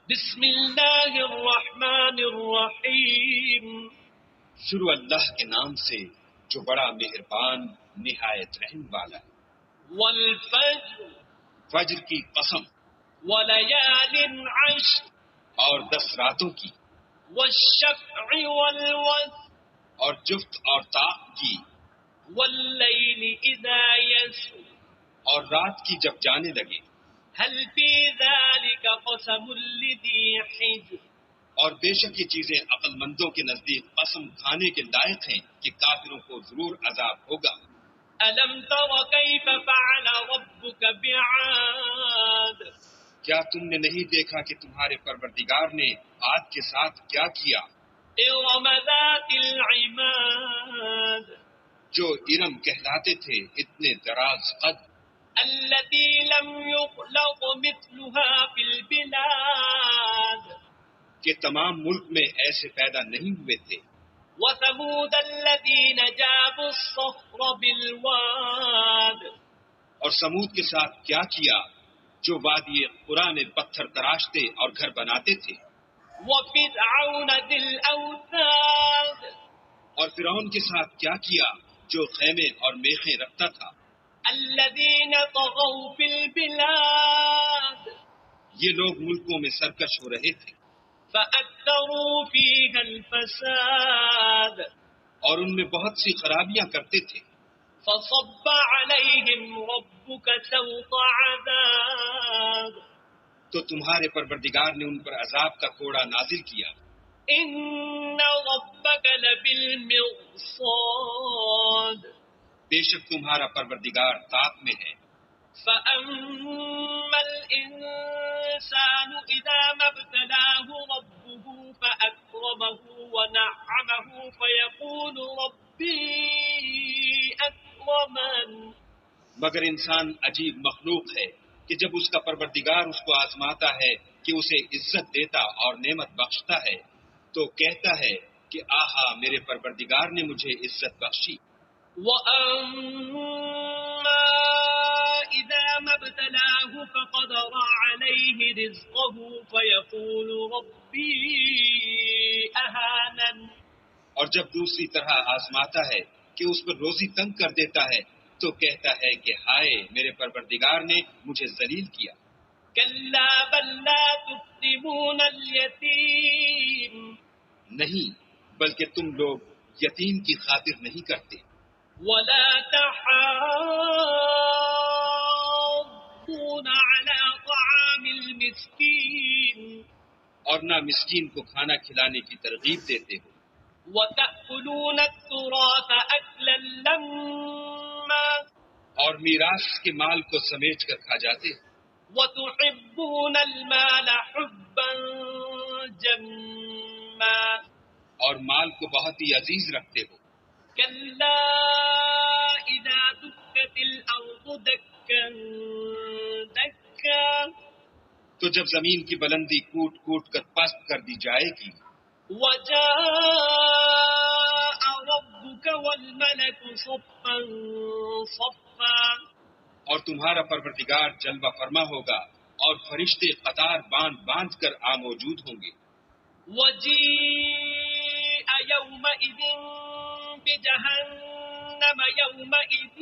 بسم اللہ الرحمن الرحیم. شروع اللہ کے نام سے جو بڑا مہربان نہایت رحم والا ہے. والفجر فجر کی قسم وليال عشر اور 10 راتوں کی والشفع والوتر اور جفت اور طاق کی والليل إذا يسر اور رات کی جب جانے لگے. هل في ذلك قسم لذي حجر. اور بے شک یہ چیزیں عقل مندوں کے نزدیک قسم کھانے کے لائق ہیں کہ کافروں کو ضرور عذاب ہوگا. ألم تر كيف فعل ربك بعاد. کیا تم نے نہیں دیکھا کہ تمہارے پروردگار نے عاد کے ساتھ کیا کیا؟ إرم ذات العماد جو ارم کہلاتے تھے اتنے دراز قد، التي لم يخلق مثلها في البلاد. کہ تمام ملک میں ایسے پیدا نہیں ہوئے تھے. وثمود الذين جابوا الصخر بالواد. اور سمود کے ساتھ کیا کیا جو وادی قرا میں پتھر تراشتے اور گھر بناتے تھے. وفرعون ذي الأوتاد. اور فرعون کے ساتھ کیا کیا جو خیمے اور میخیں رکھتا تھا. الذين طغوا في البلاد. یہ لوگ ملکوں میں سرکش ہو رہے تھے فأكثروا فيها الفساد. اور ان میں بہت سی خرابیاں کرتے تھے. فصب عليهم ربك سوط عذاب. تو تمہارے پروردگار نے ان پر عذاب کا کوڑا نازل کیا. إن ربك لبالمرصاد. بے شک تمہارا پروردگار طاق میں ہے. فأما الإنسان إذا ما ابتلاه ربه فأكرمه ونعمه فيقول ربي أكرمن. مگر انسان عجیب مخلوق ہے کہ جب اس کا پروردگار اس کو آزماتا ہے کہ اسے عزت دیتا اور نعمت بخشتا ہے تو کہتا ہے کہ آہا میرے پروردگار نے مجھے عزت بخشی. وأما إذا ما ابتلاه فقدر عليه رزقه فيقول ربي أهانن. اور جب دوسری طرح آزماتا ہے کہ اس پر روزی تنگ کر دیتا ہے تو کہتا ہے کہ ہائے میرے پروردگار نے مجھے ذلیل کیا. كلا بل لا تكرمون اليتيم. نہیں بلکہ تم لوگ یتیم کی خاطر نہیں کرتے. ولا تحاضون على طعام المسكين. اور نہ مسکین کو کھانا کھلانے کی ترغیب دیتے ہو. وتأكلون التراث أكلا لما. اور میراث کے مال کو سمیٹ کر کھا جاتے ہو. وتحبون المال حبا جما. اور مال کو بہت ہی عزیز رکھتے ہو. كلا إذا دكت الأرض دكا دكا. تو جب زمین کی بلندی کوٹ کوٹ کر پست کر دی جائے گی. وجاء ربك والملك صفا صفا. اور تمہارا پروردگار جلوہ فرما ہوگا اور فرشتے قطار باندھ باندھ کر موجود ہوں گے. وجيء يومئذ بجهنم يومئذ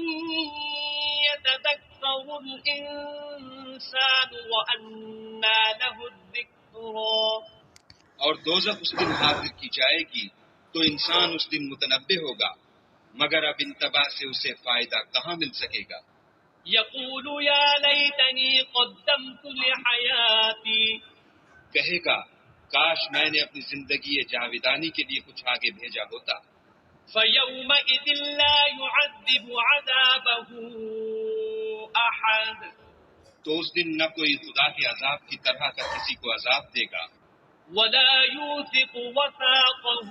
يتذكر الإنسان وأنى له الذكرى. اور دوزخ اس دن حاضر کی جائے گی تو انسان اس دن متنبہ ہوگا مگر اب انتباہ سے اسے فائدہ کہاں مل سکے گا. يقول يا ليتني قدمت لحياتي. کہے گا کاش میں نے اپنی زندگی جاویدانی کے لیے کچھ آگے بھیجا ہوتا. فيومئذ لا يعذب عذابه أحد. تو اس دن نہ کوئی خدا کے عذاب کی طرح کا کسی کو عذاب دے گا ولا يوثق وثاقه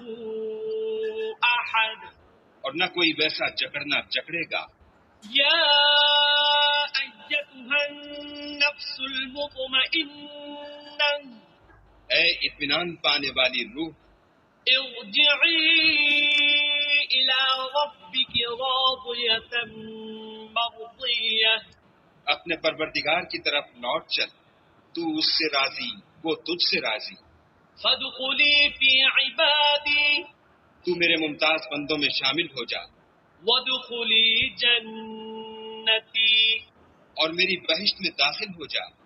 أحد. اور نہ کوئی ویسا جکڑنا جکڑے گا. يا أيتها النفس المطمئنة. اے اطمینان پانے والی روح، ارجعي إلى ربك راضية مرضية. اپنے پروردگار کی طرف لوٹ چل، تو اس سے راضی وہ تجھ سے راضی. فادخلی فی عبادی تو میرے ممتاز بندوں میں شامل ہو جا وادخلی جنتی اور میری بہشت میں داخل ہو جا.